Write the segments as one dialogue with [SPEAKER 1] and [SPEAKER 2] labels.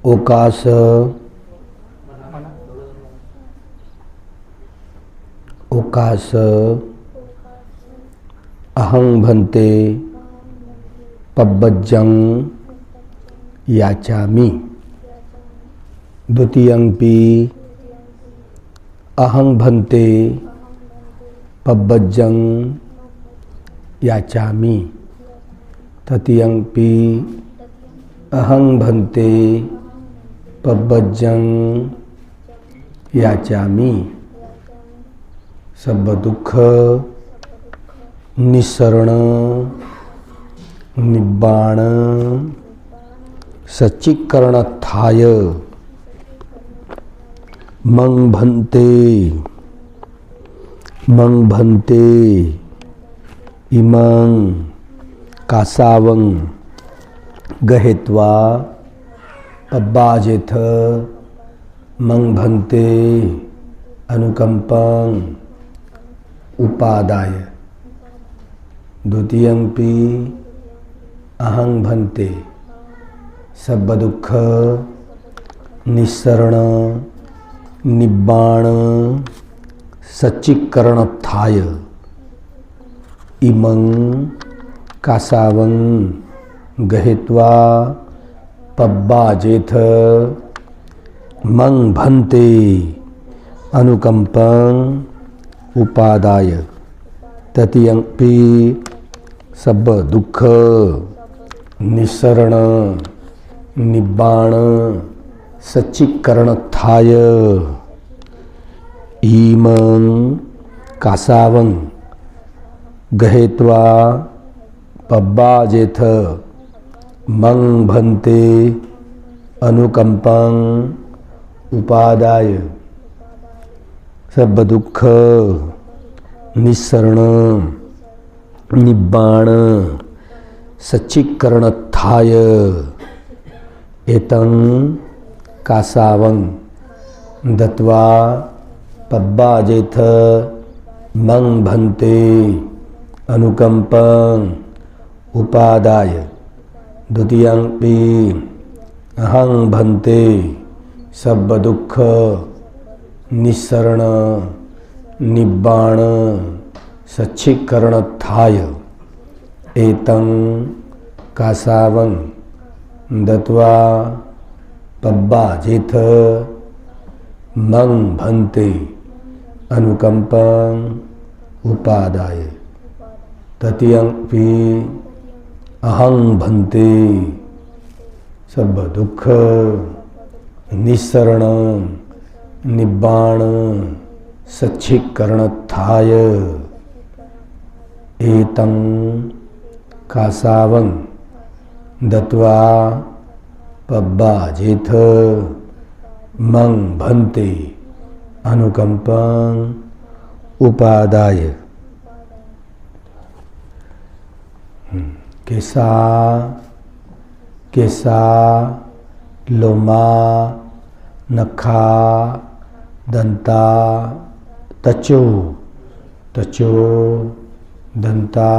[SPEAKER 1] ओकास ओकास अहं भन्ते पब्बज्जं याचामि। द्वितीयंपि अहं भन्ते पब्बज्जं याचामि। तृतीयंपि अहं भन्ते पब्बज्जं याचामि। सब दुख निस्सरण निब्बाण सच्चीकरणत्थाय मंग भन्ते इमं कासावं गहेत्वा पब्बाजेथ मंग भन्ते अनुकंपं उपादाय। द्वितीयंपि अहं भन्ते सब दुख निस्सरण निब्बाण सच्चीकरणत्थाय इमं कासावं गहेत्वा पब्बाजेथ मंग भन्ते अनुकंपं उपादाय। तृतीयंपि सब दुख निस्सरण निब्बाण सच्चीकरणत्थाय इमं कासावं गहेत्वा पब्बाजेथ मंग भन्ते अनुकंपं उपादाय। सब दुख निस्सरण निब्बाण सच्चीकरणत्थाय एतं कासावं दत्वा पब्बाजेथ मंग भन्ते अनुकंपं उपादाय। द्वितीयंपि अहं भन्ते सब दुख निस्सरण निब्बाण सच्चीकरणत्थाय एतं कासावं दत्वा पब्बाजेथ मंग भन्ते अनुकंपं उपादाय। तृतीयंपि अहं भन्ते सब दुख निस्सरण निब्बाण सच्चीकरणत्थाय एतं कासावं दत्वा पब्बाजेथ मंग भन्ते अनुकंपं उपादाय। केसा केसा लोमा नखा दंता त्वचो त्वचो दंता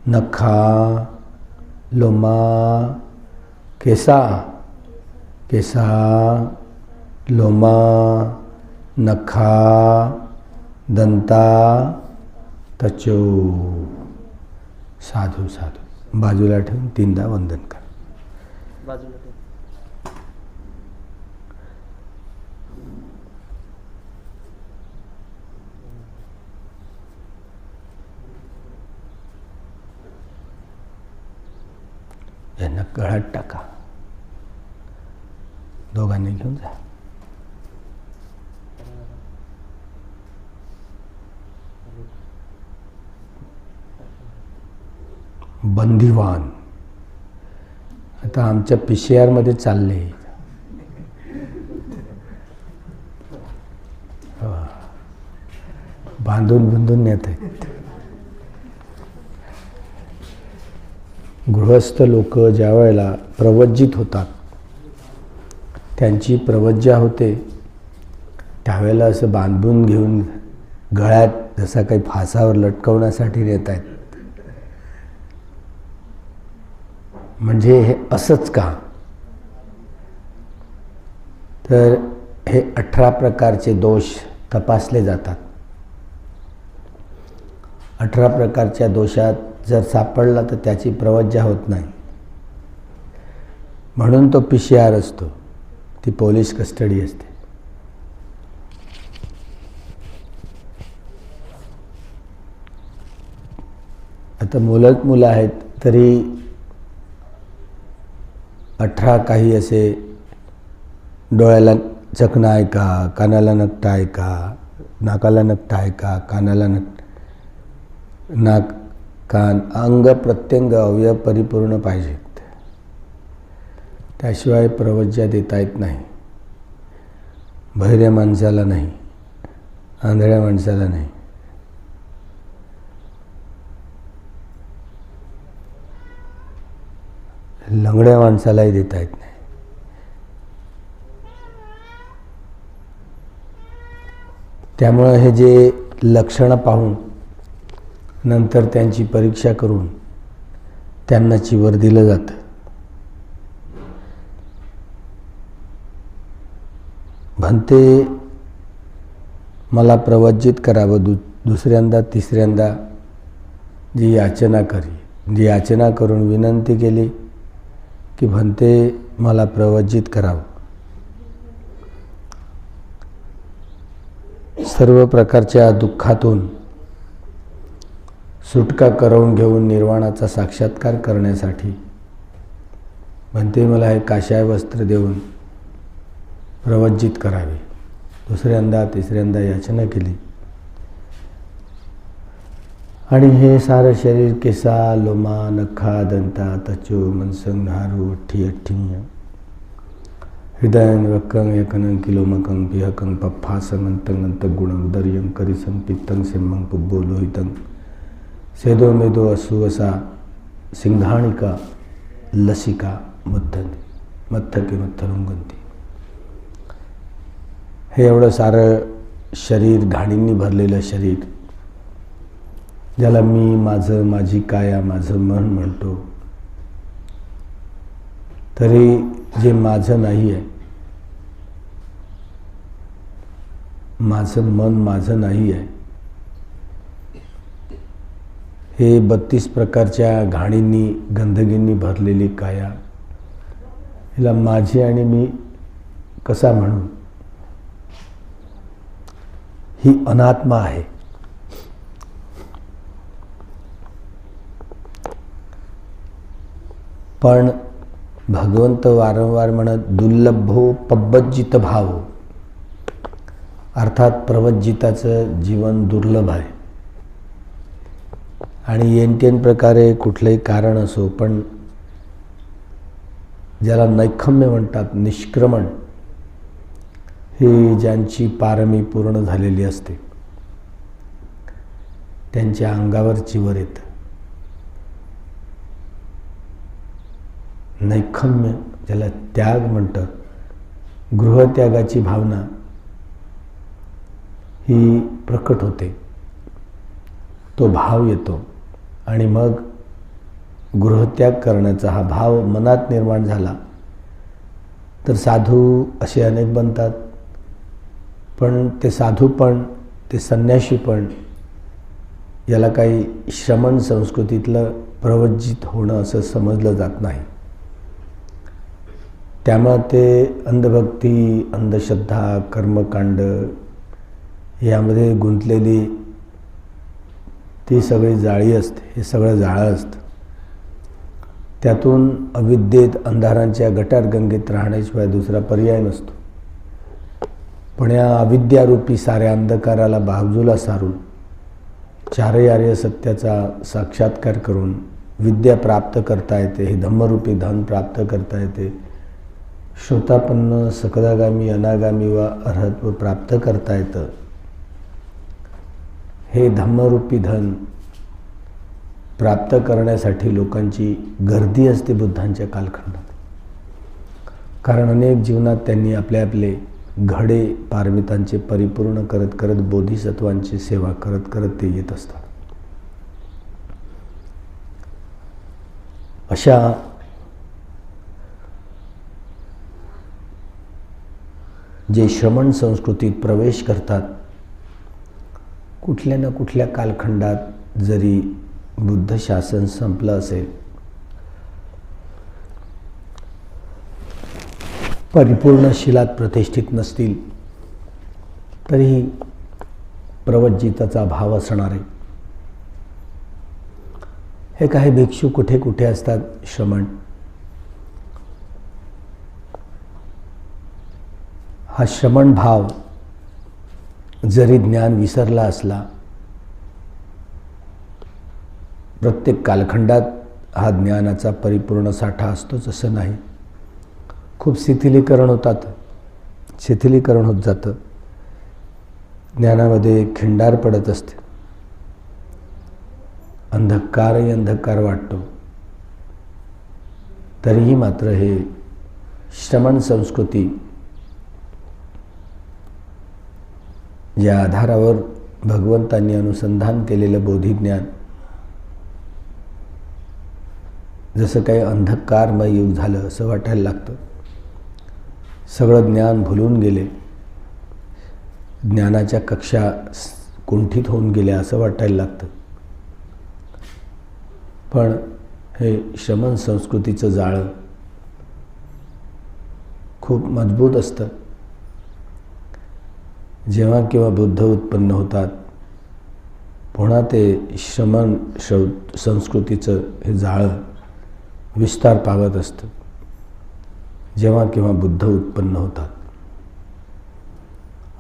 [SPEAKER 1] नखा लोमा केसा केसा लोमा नखा दंता त्वचो। साधू साधू बाजूला ठेवून तीनदा वंदन कर.
[SPEAKER 2] बाजूला ठेव.
[SPEAKER 1] यांना गळ्यात टाका. दोघांनी घेऊन जा. बंदिवान आता आमच्या PCR मध्ये चालले. बांधून बांधून नेत आहेत. गृहस्थ लोक ज्या वेळेला प्रवज्जित होतात, त्यांची प्रवज्जा होते, त्यावेळेला असं बांधून घेऊन गळ्यात जसा काही फासावर लटकवण्यासाठी नेत आहेत. म्हणजे हे असंच का? तर हे 18 प्रकारचे दोष तपासले जातात. 18 प्रकारच्या दोषात जर सापडला तर त्याची प्रवज्जा होत नाही. म्हणून तो PCR असतो, ती पोलीस कस्टडी असते. आता मुलं आहेत तरी 18 काही असे डोळ्याला चकना आहे का, कानाला नकटा आहे का, नाकाला नकटा आहे का, कानाला नाक कान अंग प्रत्यंग अवयव परिपूर्ण पाहिजेत. त्याशिवाय प्रवज्जा देता येत नाही. बहिऱ्या माणसाला नाही, आंधळ्या माणसाला नाही. लंगड्या माणसालाही देता येत नाही. त्यामुळे हे जे लक्षणं पाहून नंतर त्यांची परीक्षा करून त्यांना चिवर दिलं जातं. म्हणते मला प्रवज्जित करावं. दुसऱ्यांदा तिसऱ्यांदा जी याचना करून विनंती केली की म्हणते मला प्रवज्जित करावं. सर्व प्रकारच्या दुःखातून सुटका करवून घेऊन निर्वाणाचा साक्षात्कार करण्यासाठी म्हणते मला हे काशाय वस्त्र देऊन प्रवज्जित करावे. दुसऱ्यांदा तिसऱ्यांदा याचना केली आणि हे सारं शरीर केसा लोमा नखा दंता तचो मनसंग नारू अठ्ठी अठ्ठीय हृदयं वक्कं एकनं किलोमकं पिहकं पप्फासं मंतं अंतगुणं उदर्यं करिसं पित्तं सिंहं पुब्बो लोहितं सेदो मेदो असुवसा सिंघाणिका लसिका मत्थके मत्थरुंगंती. हे एवढं सारं शरीर घाणींनी भरलेलं शरीर, ज्याला मी माझं माझी काया माझं मन म्हणतो, तरी जे माझं नाही आहे, माझं मन माझं नाही आहे, हे 32 प्रकारच्या घाणींनी गंदगींनी भरलेली काया, हिला माझी आणि मी कसा म्हणू? ही अनात्मा आहे. पण भगवंत वारंवार म्हणत दुर्लभो पब्बज्जित भाव, अर्थात प्रवज्जिताचं जीवन दुर्लभ आहे. आणि येनतेन प्रकारे कुठलंही कारण असो, पण ज्याला नैखम्य म्हणतात, निष्क्रमण, ही ज्यांची पारमी पूर्ण झालेली असते त्यांच्या अंगावर चिवर येतं. नैखम्य ज्याला त्याग म्हणतात, गृहत्यागाची भावना ही प्रकट होते, तो भाव येतो आणि मग गृहत्याग करण्याचा हा भाव मनात निर्माण झाला तर साधू असे अनेक बनतात. पण ते साधू पण, ते संन्यासी पण, याला काही श्रमण संस्कृतीतलं प्रवज्जित होणं असं समजलं जात नाही. त्यामुळे ते अंधभक्ती, अंधश्रद्धा, कर्मकांड यामध्ये गुंतलेली ती सगळी जाळी असते. हे सगळं जाळं असतं. त्यातून अविद्येत अंधारांच्या गटारगंगेत राहण्याशिवाय दुसरा पर्याय नसतो. पण या अविद्यारूपी साऱ्या अंधकाराला बाजूला सारून चारही आर्य सत्याचा साक्षात्कार करून विद्या प्राप्त करता येते. हे धम्मरूपी धन प्राप्त करता येते. श्रोतापन्न, सकदागामी, अनागामी व अर्हत्व प्राप्त करता येतं. हे धम्मरूपी धन प्राप्त करण्यासाठी लोकांची गर्दी असते बुद्धांच्या कालखंडात. कारण अनेक जीवनात त्यांनी आपले आपले घडे पारमितांचे परिपूर्ण करत करत बोधिसत्वांची सेवा करत करत ते येत असतात. अशा जे श्रमण संस्कृतीत प्रवेश करतात, कुठल्या ना कुठल्या कालखंडात जरी बुद्ध शासन संपलं असेल, परिपूर्ण शिलात प्रतिष्ठित नसतील, तरीही प्रवज्जिताचा भाव असणार आहे. हे काही भिक्षू कुठे कुठे असतात, श्रमण. हा श्रमण भाव जरी ज्ञान विसरला असला, प्रत्येक कालखंडात हा ज्ञानाचा परिपूर्ण साठा असतोच असं नाही. खूप शिथिलीकरण होत जातं. ज्ञानामध्ये खिंडार पडत असते, अंधकारही अंधकार वाटतो. तरीही मात्र हे श्रमण संस्कृती, ज्या आधारावर भगवंतांनी अनुसंधान केलेलं बोधिज्ञान, जसं काही अंधकारमय युग झालं असं वाटायला लागतं. सगळं ज्ञान भुलून गेले, ज्ञानाच्या कक्षा कुंठित होऊन गेल्या असं वाटायला लागतं. पण हे श्रमण संस्कृतीचं जाळं खूप मजबूत असतं. जेव्हा केव्हा बुद्ध उत्पन्न होतात, पुन्हा ते श्रमण संस्कृतीचं हे जाळं विस्तार पावत असतं. जेव्हा केव्हा बुद्ध उत्पन्न होतात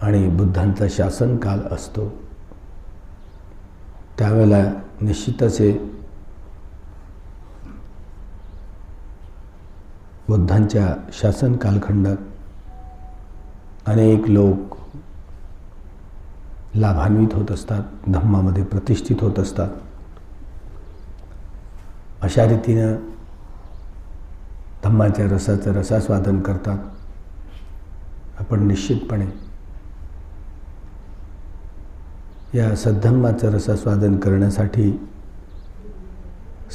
[SPEAKER 1] आणि बुद्धांचा शासनकाल असतो, त्यावेळेला निश्चितच हे बुद्धांच्या शासन कालखंडात अनेक लोक लाभान्वित होत असतात, धम्मामध्ये प्रतिष्ठित होत असतात. अशा रीतीनं धम्माच्या रसाचं रसास्वादन करतात. आपण निश्चितपणे या सद्धम्माचं रसास्वादन करण्यासाठी,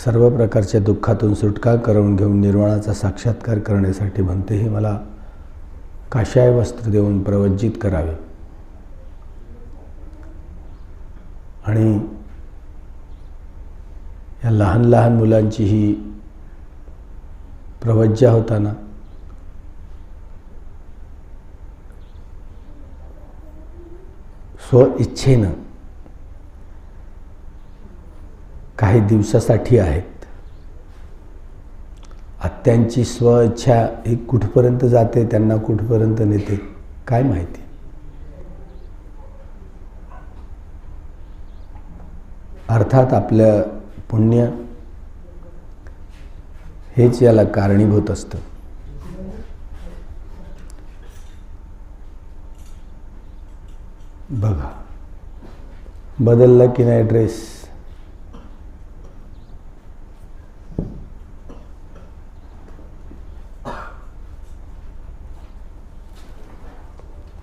[SPEAKER 1] सर्व प्रकारच्या दुःखातून सुटका करून घेऊन निर्वाणाचा साक्षात्कार करण्यासाठी म्हणते, हे मला काशाय वस्त्र देऊन प्रवज्जित करावे. आणि या लहान लहान मुलांची ही प्रवज्जा होताना स्वइच्छेनं काही दिवसासाठी आहेत. आत्यांची स्वइच्छा ही कुठपर्यंत जाते, त्यांना कुठपर्यंत नेते काय माहिती. अर्थात आपलं पुण्य हेच याला कारणीभूत असतं. बघा, बदलला की नाही ड्रेस.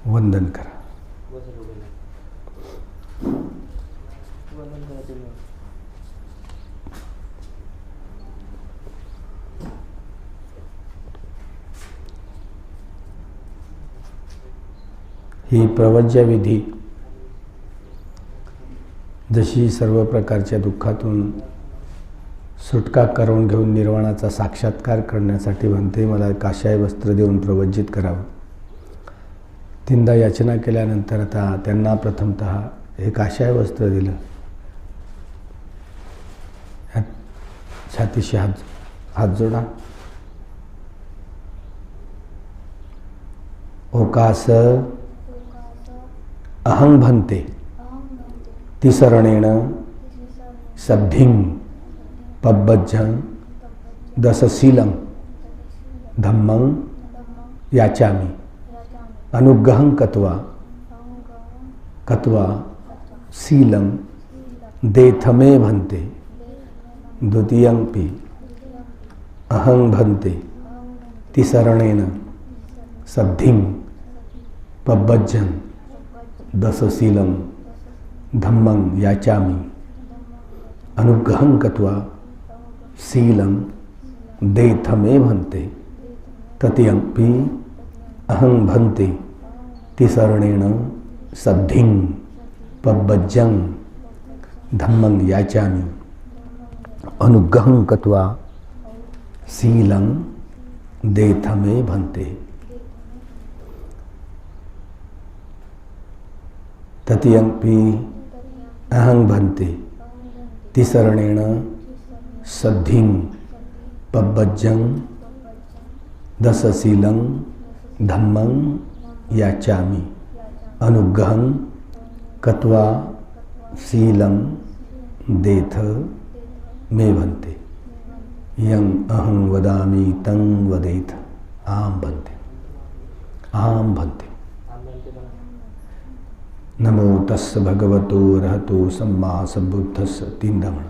[SPEAKER 1] वंदन करा. ही प्रवज्या विधी जशी सर्व प्रकारच्या दुःखातून सुटका करून घेऊन निर्वाणाचा साक्षात्कार करण्यासाठी म्हणते, मला काशाय वस्त्र देऊन प्रवज्जित करावं. तीनदा याचना केल्यानंतर आता त्यांना प्रथमतः हे काशाय वस्त्र दिलं. छातीशी हात जोडा. ओकास अहं भन्ते तिसरणेन सद्धिं पब्बज्जं दशशीलं धम्मं याचामि अनुग्रहं कत्वा शीलं देथमे भन्ते द्वितीयंपि अहं भन्ते तिसरणेन सद्धिं पब्बज्जं दशशीलं धम्मं याचामि अनुग्रहं कत्वा शीलं देथमे भन्ते तृतीयंपि अहं भन्ते तिसरणेन सद्धिं पब्बज्जं धम्मं याचामि अनुग्रहं कृत्वा शीलं देथ मे भन्ते। ततियंपि अहं भन्ते तिसरणेन सद्धिं पब्बज्जं दशशीलं धम्मं याचामि अनुग्रहं कृत्वा शीलं देथ मे भन्ते। यं अहं वदामि तं वदेथ। आम भन्ते आम भन्ते। नमो तस् भगवतो रहतो सम्मा सम्बुद्धस्य। 3 दमन।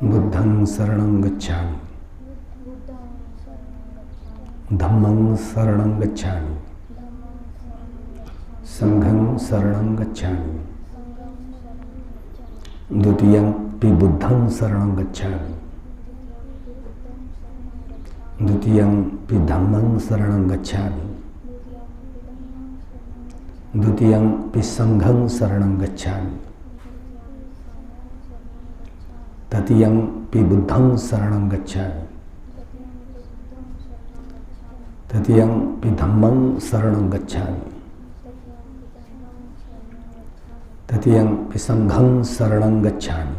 [SPEAKER 1] बुद्धं शरणं गच्छामि धम्मं शरणं गच्छामि संघं शरणं गच्छामि द्वितीयंपि बुद्धं शरणं गच्छामि द्वितीयंपि धम्मं शरणं गच्छामि द्वितीयंपि संघं शरणं गच्छामि तृतीयंपि बुद्धं शरणं गच्छामि तृतीयंपि धम्मं शरणं गच्छामि तृतीयंपि संघं शरणं गच्छामि।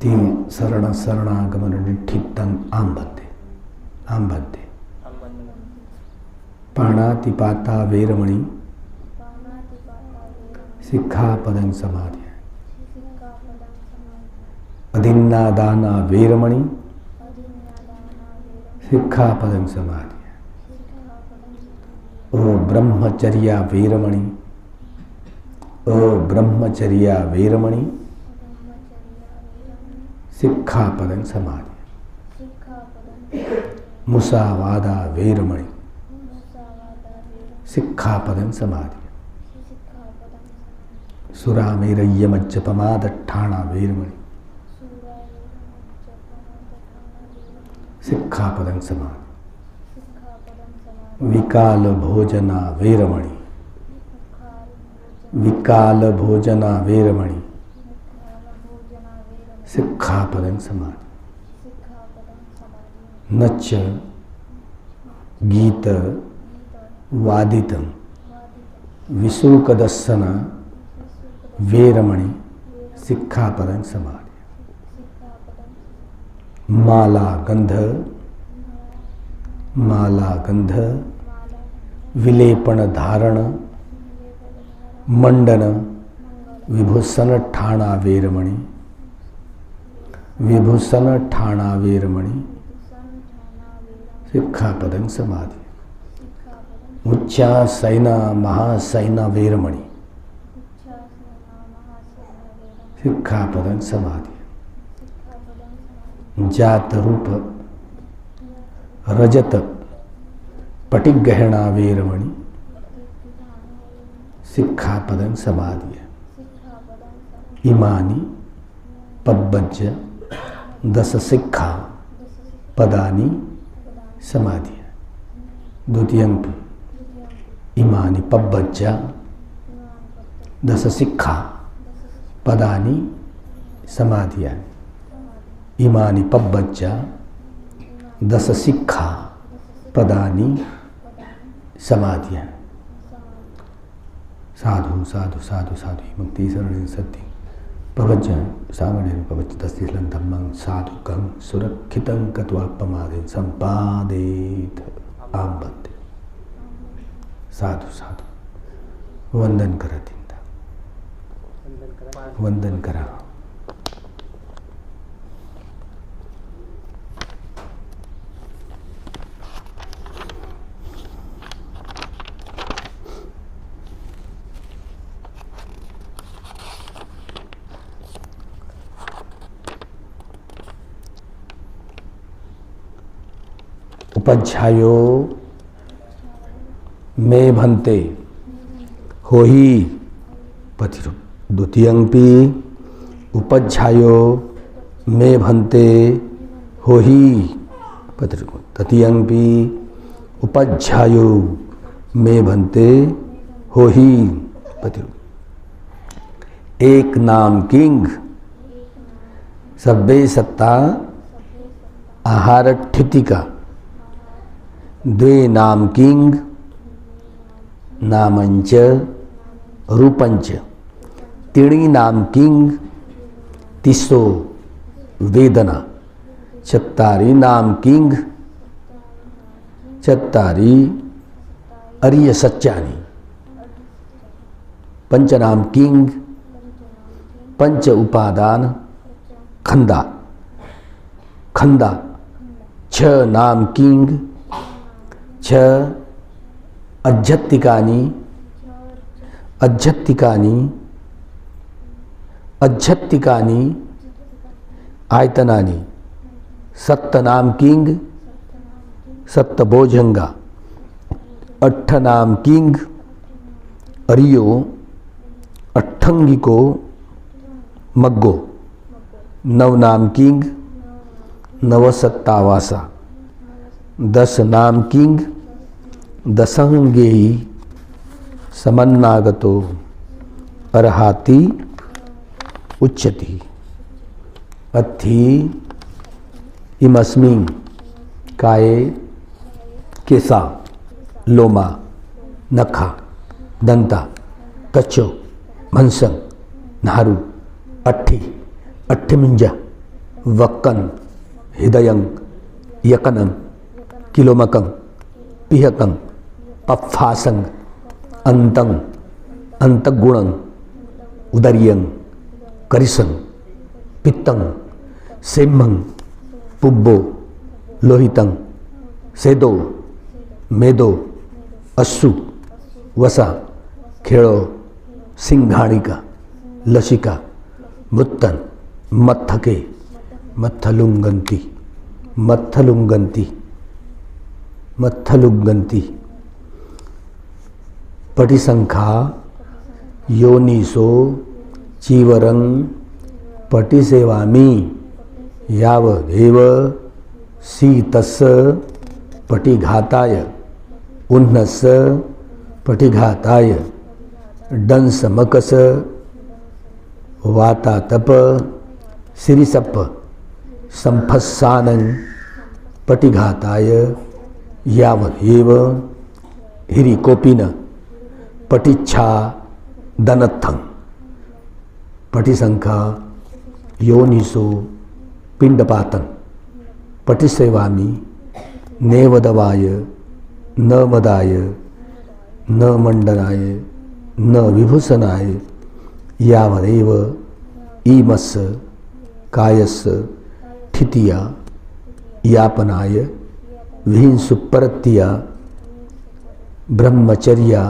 [SPEAKER 1] 3 शरण शरणागमन निठितं आम भन्ते आम भन्ते। पाणातिपाता वेरमणि सिक्खापदं समादि अदिन्नादाना वेरमणि सिक्खापदं समादि। ओ ब्रह्मचर्या वेरमणि ओ ब्रह्मचर्या वेरमणि सिक्खापदं समादि। मुसावादा वेरमणि सिक्खापदं समादि। सुरामेरय्यमज्जपमादट्ठाणा वेरमणि सिक्खापदं समादि। विकाल भोजना वेरमणि विकाल भोजना वेरमणि सिक्खापदं समादि। नच गीत वादितं विसूकदर्शन वेरमणि सिक्खापदं समादि। माला गंध विलेपन धारण मंडन विभूषण ठाणा वेरमणि विभूषण ठाणा वेरमणि सिक्खापदं समादि। उच्चासैना महासैना वेरमणि सिक्खापदं समादि। जात रूप रजत पटिगहना वेरमणि सिक्खापदं समादि। इमानि पब्बज्ज 10 सिक्खा पदानि समादि। द्वितीयंपि इमानि पब्बज्ज 10 सिक्खा पदानि समाधियानि। इमानि पब्बज्ज 10 सिक्खा पदानि समाधियानि। साधु साधु साधु साधु मुक्ति शरण सत्य पवज्ज सामने पवज्ज तस्तिलं धम्मं साधुकं सुरक्षितं कत्वापमादे संपादेत। आम भन्ते। साधु साधु वंदन करा तिंदा वंदन करा। उपध्यायो मे भन्ते होही पतिरूप। द्वितीयंपि उपध्यायो मे भन्ते होही पतिरूप। तृतीयंपि उपध्यायो मे भन्ते होही पतिरूप। एक नाम किंग सब्बे सत्ता आहार ठितिका। द्वे नाम किंग नामंच रूपंच। तिणी नाम किंग तिसो वेदना। चत्तारी नाम किंग चत्तारी अरिय सच्चानी। पंच नाम किंग पंच उपादान खंदा खंदा। छ नाम किंग छ अज्जत्तिकानी अज्जत्तिकानी अज्जत्तिकानी आयतनानी। सप्त नाम किंग सप्त बोझंगा। अट्ठ नाम किंग अरियो अट्ठंगिको मग्गो। नव नाम किंग नवसत्तावासा। 10 नाम किंग दसंगेयी समन्नागतो अर्हाति उच्यति। अत्थि इमस्मिन् काये केसा लोमा नखा दंता कच्चो भंसं नारु अट्ठी अट्ठिमिंजा वक्कन हृदयं यकनं किलोमकं पिहकं पफ्फासं अंतं अंतगुणं उदर्यं करिसं पित्तं सेम्मं पुब्बो लोहितं सेदो मेदो अस्सु वसा खेड़ो सिंघाणिका लसिका मुत्तन मत्थके मत्थलुंगंती मत्थलुंगंती मत्थलुंगंती। पटिसंखा योनिसो चीवरं पटिसेवामि यावदेव सीतस्य पटिघाताय उन्नस्य पटिघाताय डंसमकस वातातप सिरिसप संफस्सानं पटिघाताय यावदेव हिरिकोपिन पटिच्छा दनत्थं। पटिसंखा योनिसो पिंडपातं पटिसेवामि नेवदवाय न मदाय न मंडनाय न विभूषणाय यावदेव ईमस्य कायस्य ठितिया यापनाय विहिंसुपरत्तिया ब्रह्मचर्या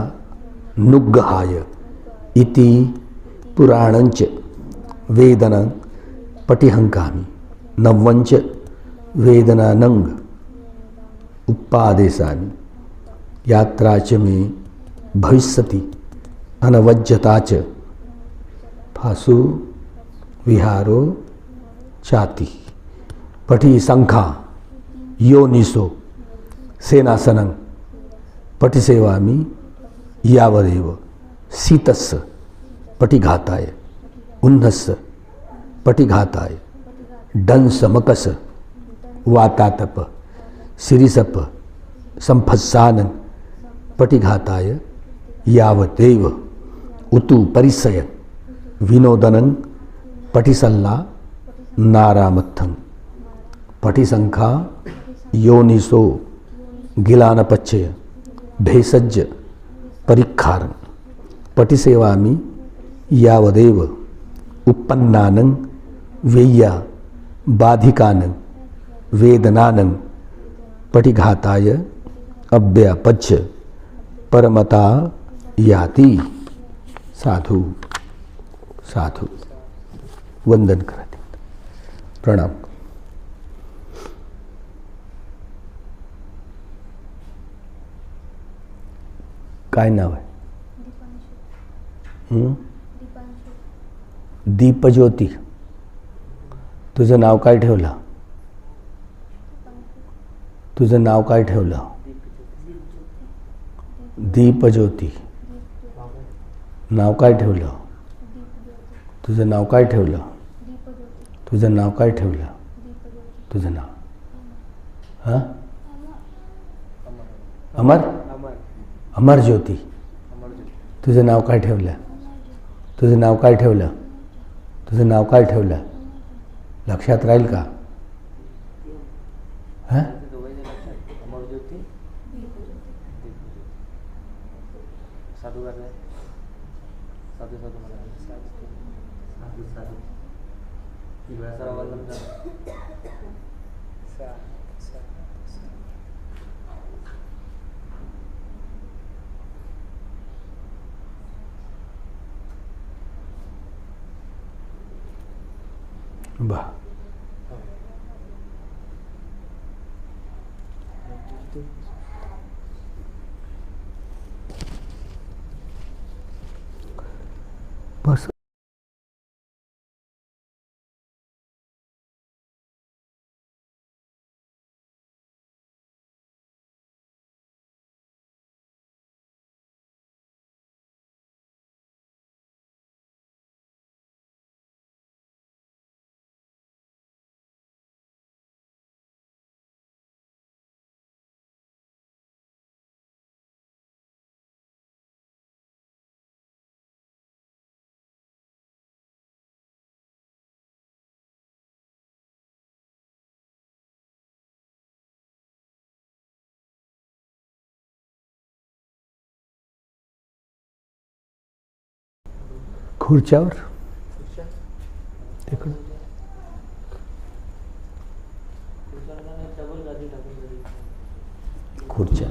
[SPEAKER 1] नुग्गहाय इति पुराणंच वेदनं पटिहंकामि। नवंच वेदनानंग उपादेशानि। यात्रा च मे भविष्यति अनवज्यता च फासु विहारो चाति। पटि संखा योनिसो सेनासनं पटिसेवामि यावदेव सीतस्य पटिघाताय उन्नस्य पटिघाताय डंसमकस वातातप सिरिसप संफस्सानं पटिघाताय यावदेव उतु परिसय विनोदनं पटिसल्ला नारामत्थं। पटिसंखा योनिसो गिलानपच्चय भेषज परिखारं पटिसेवामि यावदेव उपन्नानं वेय्या बाधिकानं वेदनानं पटिघाताय अव्यापच्य परमता याति। साधु साधु वंदन करते प्रणाम। काय नाव आहे? हं? दीपज्योती. तुझं नाव काय ठेवलं? तुझं नाव काय ठेवलं? दीपज्योती. नाव काय ठेवलं? तुझं नाव काय ठेवलं? तुझं नाव काय ठेवलं? तुझं नाव हां अमर. अमर ज्योती. तुझं नाव काय ठेवलं? तुझं नाव काय ठेवलं? तुझं नाव काय ठेवलं? लक्षात राहील का? हां
[SPEAKER 2] अमरज्योती साधू करणे साधू साधू मला साधू साधू सर्वांना
[SPEAKER 1] बा. बस. खुर्च्यावर तिकडं खुर्च्या